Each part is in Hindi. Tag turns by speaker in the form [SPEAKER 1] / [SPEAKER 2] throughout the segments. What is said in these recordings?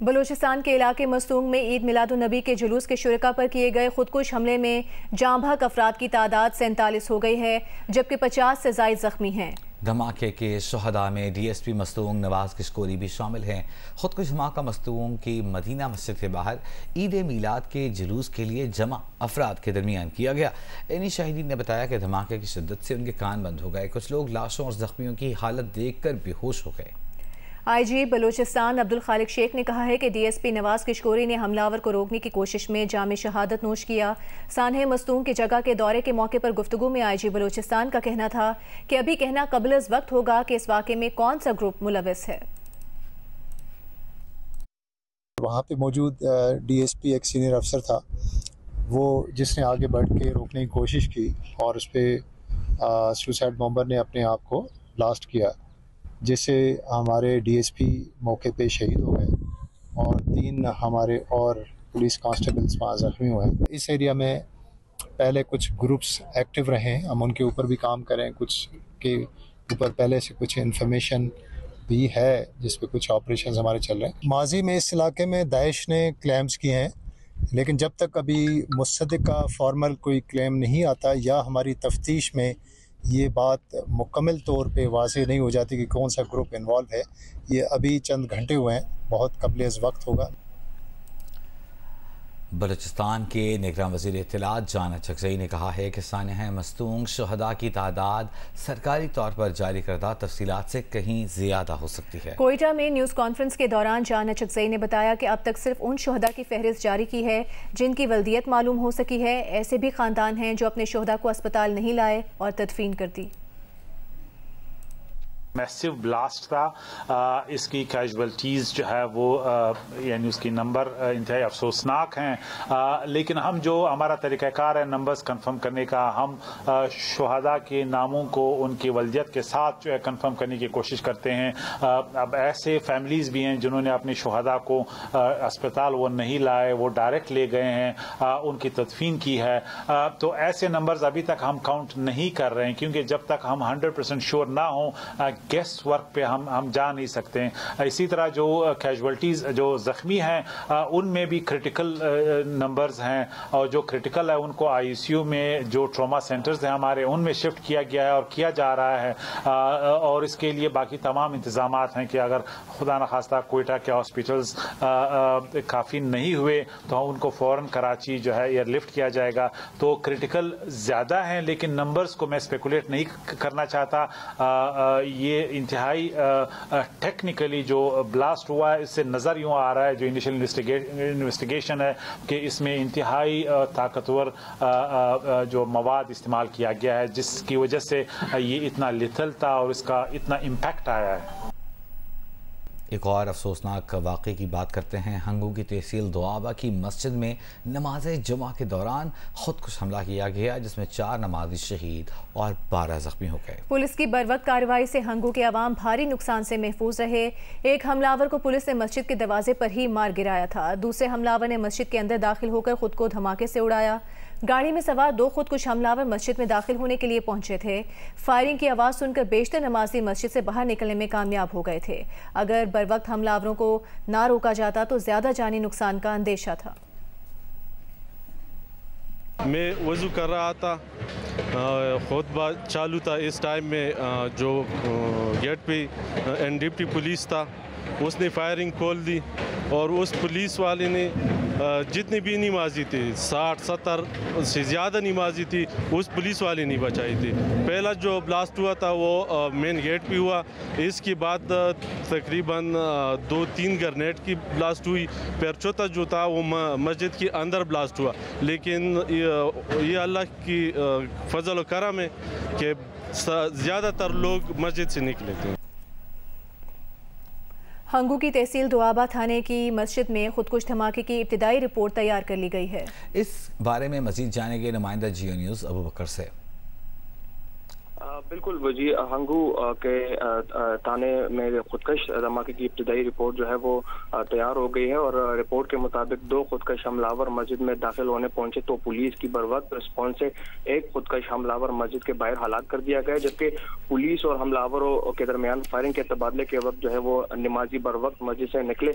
[SPEAKER 1] बलूचिस्तान के इलाके मस्तूंग में ईद मिलादुन्नबी के जुलूस के शुरका पर किए गए खुदकुश हमले में जाँ बहक अफराद की तादाद 47 हो गई है, जबकि 50 से ज़ायद जख्मी हैं।
[SPEAKER 2] धमाके के शुहदा में DSP मस्तूंग नवाज किशकोरी भी शामिल हैं। खुदकुश धमाका मस्तूंग की मदीना मस्जिद के बाहर ईद मिलाद के जुलूस के लिए जमा अफराद के दरमियान किया गया। इन्हीं शाहिदीन ने बताया कि धमाके की शिद्दत से उनके कान बंद हो गए। कुछ लोग लाशों और जख्मियों की हालत देखकर बेहोश हो गए।
[SPEAKER 1] IG बलूचिस्तान अब्दुल खालिक शेख ने कहा है कि DSP नवाज किशकोरी ने हमलावर को रोकने की कोशिश में जामे शहादत नोश किया। सानहे मस्तूंग की जगह के दौरे के मौके पर गुफ्तगू में IG बलूचिस्तान का कहना था कि अभी कहना कबल इस वक्त होगा कि इस वाक़े में कौन सा ग्रुप मुलविस है।
[SPEAKER 3] वहाँ पे मौजूद DSP एक सीनियर अफसर था, वो जिसने आगे बढ़ के रोकने की कोशिश की और उस पर सुसाइड बॉम्बर ने अपने आप को ब्लास्ट किया, जिससे हमारे DSP मौके पे शहीद हो गए और 3 हमारे और पुलिस कांस्टेबल्स वहाँ ज़ख्मी हुए हैं। इस एरिया में पहले कुछ ग्रुप्स एक्टिव रहे, हम उनके ऊपर भी काम करें, कुछ के ऊपर पहले से कुछ इन्फॉर्मेशन भी है जिस पे कुछ ऑपरेशंस हमारे चल रहे हैं। माजी में इस इलाके में दाइश ने क्लेम्स किए हैं, लेकिन जब तक अभी मुसद्दिक का फॉर्मल कोई क्लेम नहीं आता या हमारी तफ्तीश में ये बात मुकम्मल तौर पे वाज़ेह नहीं हो जाती कि कौन सा ग्रुप इन्वॉल्व है, ये अभी चंद घंटे हुए हैं, बहुत कबल वक्त होगा।
[SPEAKER 2] बलूचिस्तान के निगरान वज़ीर इत्तलात जान अचकज़ई ने कहा है कि सानहे मस्तूंग शुहदा की तादाद सरकारी तौर पर जारी करदा तफसीलात से कहीं ज़्यादा हो सकती है।
[SPEAKER 1] कोयटा में न्यूज़ कॉन्फ्रेंस के दौरान जान अचकज़ई ने बताया कि अब तक सिर्फ उन शुहदा की फहरिस्त जारी की है जिनकी वल्दियत मालूम हो सकी है। ऐसे भी ख़ानदान हैं जो अपने शुहदा को अस्पताल नहीं लाए और तदफीन कर दी।
[SPEAKER 4] मैसिव ब्लास्ट था, इसकी कैजुअल्टीज़ जो है वो यानी उसकी नंबर इंतहाई अफसोसनाक हैं, लेकिन हम जो हमारा तरीक़ाकार है नंबर्स कंफर्म करने का, हम शुहदा के नामों को उनकी वल्दियत के साथ जो है कंफर्म करने की कोशिश करते हैं। अब ऐसे फैमिलीज़ भी हैं जिन्होंने अपने शुहदा को अस्पताल वो नहीं लाए, वो डायरेक्ट ले गए हैं, उनकी तदफीन की है। तो ऐसे नंबर्स अभी तक हम काउंट नहीं कर रहे हैं, क्योंकि जब तक हम 100% श्योर ना हों गेस्ट वर्क पे हम जा नहीं सकते हैं। इसी तरह जो कैजुअल्टीज जो जख्मी हैं उनमें भी क्रिटिकल नंबर्स हैं, और जो क्रिटिकल है उनको ICU में जो ट्रॉमा सेंटर्स हैं हमारे उनमें शिफ्ट किया गया है और किया जा रहा है, और इसके लिए बाकी तमाम इंतजाम हैं कि अगर खुदा न खास्ता कोयटा के हॉस्पिटल्स काफ़ी नहीं हुए तो उनको फ़ौरन कराची जो है एयरलिफ्ट किया जाएगा। तो क्रिटिकल ज़्यादा हैं, लेकिन नंबर्स को मैं स्पेकुलेट नहीं करना चाहता। ये इंतहाई टेक्निकली जो ब्लास्ट हुआ है इससे नज़र यूँ आ रहा है, जो इनिशियल इन्वेस्टिगेशन है, कि इसमें इंतहाई ताकतवर जो मवाद इस्तेमाल किया गया है, जिसकी वजह से ये इतना लिथल था और इसका इतना इम्पैक्ट आया है।
[SPEAKER 2] एक और अफसोसनाक वाक़े की बात करते हैं। हंगू की तहसील दोआबा की मस्जिद में नमाज जुमा के दौरान खुदकुश हमला किया गया, जिसमें 4 नमाजी शहीद और 12 जख्मी हो गए।
[SPEAKER 1] पुलिस की बरवक्त कार्रवाई से हंगू के अवाम भारी नुकसान से महफूज रहे। एक हमलावर को पुलिस ने मस्जिद के दरवाजे पर ही मार गिराया था। दूसरे हमलावर ने मस्जिद के अंदर दाखिल होकर खुद को धमाके से उड़ाया। गाड़ी में सवार 2 खुदकुश हमलावर मस्जिद में दाखिल होने के लिए पहुंचे थे। फायरिंग की आवाज़ सुनकर बेशतर नमाजी मस्जिद से बाहर निकलने में कामयाब हो गए थे। अगर बरवक्त हमलावरों को ना रोका जाता तो ज़्यादा जानी नुकसान का अंदेशा था।
[SPEAKER 5] मैं वज़ू कर रहा था, खुतबा चालू था। इस टाइम में जो गेट पे NDP पुलिस था उसने फायरिंग खोल दी, और उस पुलिस वाले ने जितने भी नमाजी थे 60-70 से ज़्यादा नमाजी थी, उस पुलिस वाले नहीं बचाई थी। पहला जो ब्लास्ट हुआ था वो मेन गेट पे हुआ, इसके बाद तकरीबन 2-3 ग्रेनेड की ब्लास्ट हुई, फिर चौथा जो था वो मस्जिद के अंदर ब्लास्ट हुआ। लेकिन ये अल्लाह की फजल व करम है कि ज़्यादातर लोग मस्जिद से निकले थे।
[SPEAKER 1] हंगू की तहसील दोआबा थाने की मस्जिद में खुदकुश धमाके की इब्तिदाई रिपोर्ट तैयार कर ली गई है।
[SPEAKER 2] इस बारे में मजीद जानेंगे नुमाइंदा जियो न्यूज़ अबू बकर से।
[SPEAKER 6] बिल्कुल वजी हंगू के थाने में खुदकश धमाके की इब्तदाई रिपोर्ट जो है वो तैयार हो गई है और रिपोर्ट के मुताबिक 2 खुदकश हमलावर मस्जिद में दाखिल होने पहुंचे तो पुलिस की बरवक्त रिस्पॉन्स से एक खुदकश हमलावर मस्जिद के बाहर हलाक कर दिया गया, जबकि पुलिस और हमलावरों के दरमियान फायरिंग के तबादले के वक्त जो है वो नमाजी बरवक्त मस्जिद से निकले,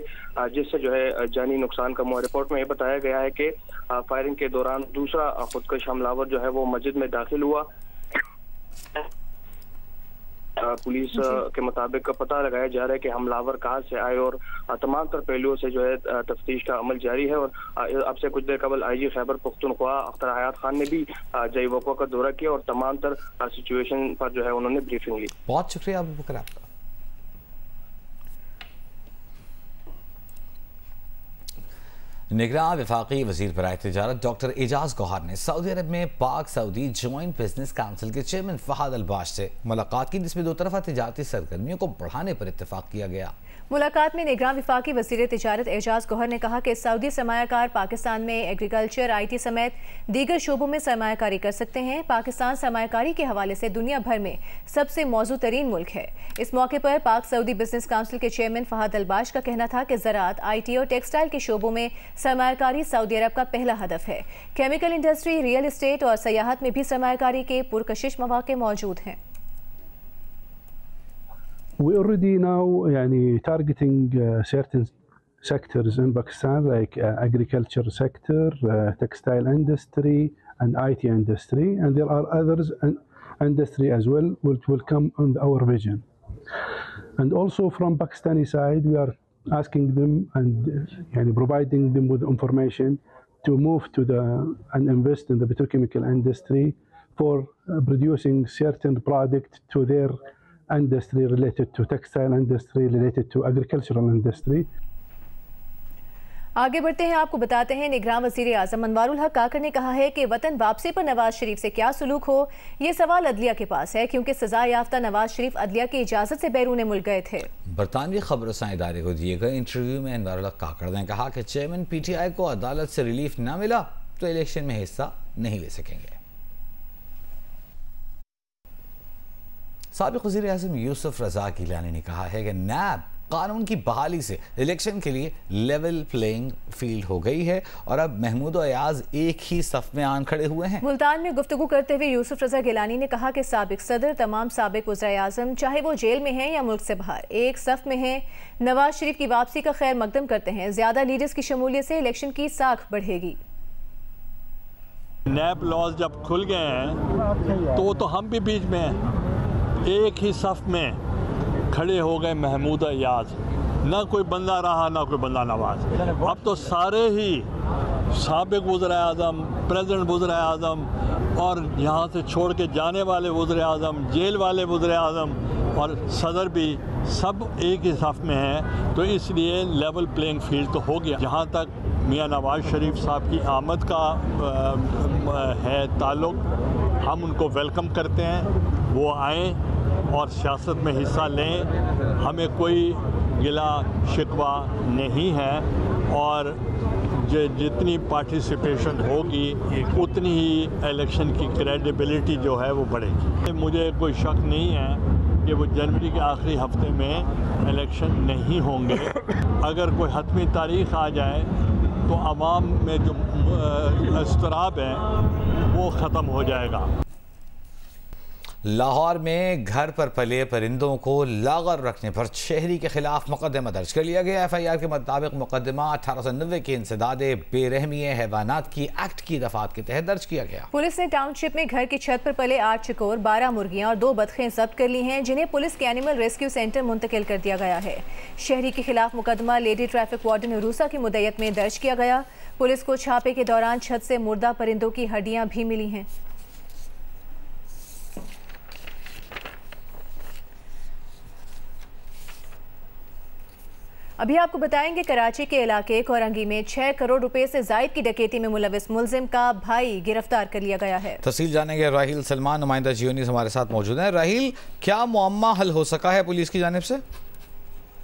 [SPEAKER 6] जिससे जो है जानी नुकसान कम हुआ। रिपोर्ट में यह बताया गया है कि फायरिंग के दौरान दूसरा खुदकश हमलावर जो है वो मस्जिद में दाखिल हुआ। पुलिस के मुताबिक पता लगाया जा रहा है कि हमलावर कहां से आए और तमाम तर पहलुओं से जो है तफ्तीश का अमल जारी है। और अब से कुछ देर कबल IG खैबर पख्तूनख्वा अख्तर हयात खान ने भी जय वक़्वा का दौरा किया और तमाम तर सिचुएशन पर जो है उन्होंने ब्रीफिंग ली।
[SPEAKER 2] बहुत शुक्रिया अबू बकर आपका। निगरान वफाकी वज़ीर बराए तिजारत डॉक्टर एजाज गौहर ने सऊदी अरब में पाक सऊदी जॉइंट बिजनेस काउंसिल के चेयरमैन फहद अल-बाश से मुलाकात की, जिसमें 2 तरफा तिजारती सरगर्मियों को बढ़ाने पर इत्तेफाक किया गया।
[SPEAKER 1] मुलाकात में निगरान वफाकी वज़ीर तिजारत एजाज गौहर ने कहा कि सऊदी सरमायाकार पाकिस्तान में एग्रीकल्चर, IT समेत दीगर शोबों में सरमायाकारी कर सकते हैं। पाकिस्तान सरमायाकारी के हवाले से दुनिया भर में सबसे मौजू तरीन मुल्क है। इस मौके पर पाक सऊदी बिजनेस काउंसिल के चेयरमैन फहद अल-बाश का कहना था कि ज़राअत, IT और टेक्सटाइल के शोबों में सरमायाकारी सऊदी अरब का पहला हदफ है। केमिकल इंडस्ट्री, रियल एस्टेट और सयाहत में भी सरमायाकारी के पुरकशिश मौके मौजूद हैं।
[SPEAKER 7] We already now targeting certain sectors in Pakistan like agriculture sector, textile industry and IT industry, and there are others industry as well which will come on our vision. And also from Pakistani side we are asking them and providing them with information to move to and invest in the petrochemical industry for producing certain product to their industry related to textile industry, related to agricultural industry.
[SPEAKER 1] आगे बढ़ते हैं, आपको बताते हैं निगरान वज़ीर आज़म अनवारुल हक काकर ने कहा है कि वतन वापसी पर नवाज शरीफ से क्या सलूक हो, ये सवाल अदलिया के पास है, क्योंकि सजा याफ्ता नवाज शरीफ अदलिया की इजाजत से बैरून मुल्क गए थे। बरतानवी खबरसां इदारे को दिए गए इंटरव्यू में अनवारुल हक काकर ने कहा कि चेयरमैन PTI को अदालत से रिलीफ न मिला तो इलेक्शन में हिस्सा नहीं ले सकेंगे। साबिक वज़ीर आज़म यूसुफ रज़ा गिलानी ने कहा है कि नैब कानून की बहाली से इलेक्शन के लिए लेवल प्लेइंग फील्ड हो गई है और अब महमूद और अयाज एक ही सफ में आन खड़े हुए हैं। मुल्तान में गुफ्तगू करते हुए यूसुफ रज़ा गिलानी ने कहा कि साबिक सदर तमाम साबिक वज़ीर आज़म चाहे वो जेल में हैं या मुल्क से बाहर एक सफ में हैं। नवाज शरीफ की वापसी का खैर मकदम करते हैं। ज्यादा लीडर्स की शमूलियत से इलेक्शन की साख बढ़ेगी।
[SPEAKER 8] नैब लॉज जब खुल गए हैं तो हम भी बीच में हैं, एक ही सफ में खड़े हो गए महमूद अयाज, ना कोई बंदा रहा ना कोई बंदा नवाज। अब तो सारे ही साबिक वज़ीर आज़म, प्रेसिडेंट वज़ीर आज़म और यहाँ से छोड़ के जाने वाले वज़ीर आज़म, जेल वाले वज़ीर आज़म और सदर भी सब एक ही सफ में हैं, तो इसलिए लेवल प्लेइंग फील्ड तो हो गया। जहाँ तक मियाँ नवाज शरीफ साहब की आमद का है ताल्लुक़, हम उनको वेलकम करते हैं, वो आएँ और सियासत में हिस्सा लें, हमें कोई गिला शिकवा नहीं है और जितनी पार्टिसिपेशन होगी उतनी ही इलेक्शन की क्रेडिबिलिटी जो है वो बढ़ेगी। मुझे कोई शक नहीं है कि वो जनवरी के आखिरी हफ्ते में इलेक्शन नहीं होंगे। अगर कोई हतमी तारीख आ जाए तो आवाम में जो इस्तराब है वो ख़त्म हो जाएगा।
[SPEAKER 2] लाहौर में घर पर पले परिंदों को लागर रखने पर शहरी के खिलाफ मुकदमा दर्ज कर लिया गया। FIR के मुताबिक मुकदमा 1890 के इंसदादे बेरहमी हैवानात की एक्ट की दफात के तहत दर्ज किया गया। पुलिस ने टाउनशिप में घर की छत पर पले 8 चिकोर, 12 मुर्गियां और 2 बतखें जब्त कर ली हैं, जिन्हें पुलिस के एनिमल रेस्क्यू सेंटर मुंतकिल कर दिया गया है। शहरी के खिलाफ मुकदमा लेडी ट्रैफिक वार्डन उरूसा की मुद्दत में दर्ज किया गया। पुलिस को छापे के दौरान छत से मुर्दा परिंदों की हड्डियां भी मिली हैं। अभी आपको बताएंगे कराची के इलाके कोरंगी में 6 करोड़ रुपए से जायद की डकैती में मुलविस मुलजिम का भाई गिरफ्तार कर लिया गया है। तफसील जानेंगे राहिल सलमान, नुमाइंदा जियो न्यूज़ हमारे साथ मौजूद है। राहिल, क्या मुअम्मा हल हो सका है पुलिस की जानिब से?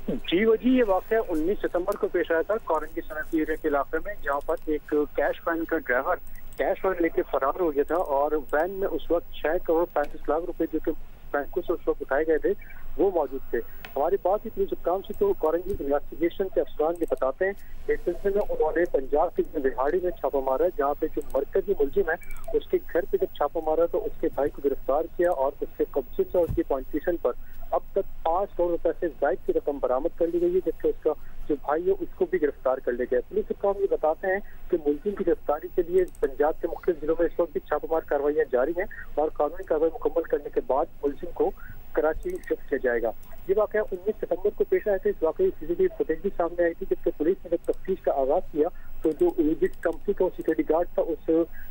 [SPEAKER 9] जी वजी, ये वाक़या 19 सितंबर को पेश आया था कोरंगी सनती एरिया के इलाके में, जहाँ पर एक कैश वैन का ड्राइवर कैश वैन लेके फरार हो गया था और वैन में उस वक्त 6 करोड़ 35 लाख रुपए जो कि बैंकों से उस वक्त उठाए गए थे वो मौजूद थे। हमारी बात ही पुलिस हुक्काम से तो क्वारंटाइन इन्वेस्टिगेशन के अफसरान ये बताते हैं इस सिलसिले में उन्होंने पंजाब के रिहाड़ी में छापा मारा, जहाँ पे जो मरकजी मुलजिम है उसके घर पे जब छापा मारा तो उसके भाई को गिरफ्तार किया और उसके कब्जे से और उसकी पॉइंटेशन पर अब तक 5 करोड़ रुपए से ज्यादा की रकम बरामद कर ली गई है, जबकि उसका जो भाई है उसको भी गिरफ्तार कर लिया गया। पुलिस हुक्काम ये बताते हैं कि मुलजिम की गिरफ्तारी के लिए पंजाब के मुख्तलिफ जिलों में इस वक्त भी छापामार कार्रवाइयां जारी हैं और कानूनी कार्रवाई मुकम्मल करने के बाद मुलजिम को कराची शिफ्ट किया जाएगा। ये वाकया 19 सितंबर को पेश आया था। इस वाकई सीसीटीवी फुटेज भी सामने आई थी, जबकि पुलिस ने जब तफ्तीश का आगाज किया तो जो जिस कंपनी का सिक्योरिटी गार्ड था उस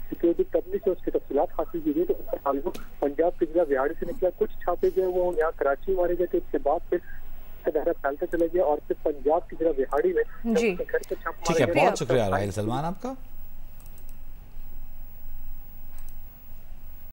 [SPEAKER 9] सिक्योरिटी कंपनी से उसकी तफसीलात हासिल की गई तो उनका ताल्लुक पंजाब के जिला रिहाड़ी से निकला। कुछ छापे जो वो यहाँ कराची मारे गए थे, उसके बाद फिर दायरा फैलता चला गया और फिर पंजाब की जिला रिहाड़ी में घर पे छापे।
[SPEAKER 2] ठीक है, बहुत शुक्रिया राहिल सलमान आपका।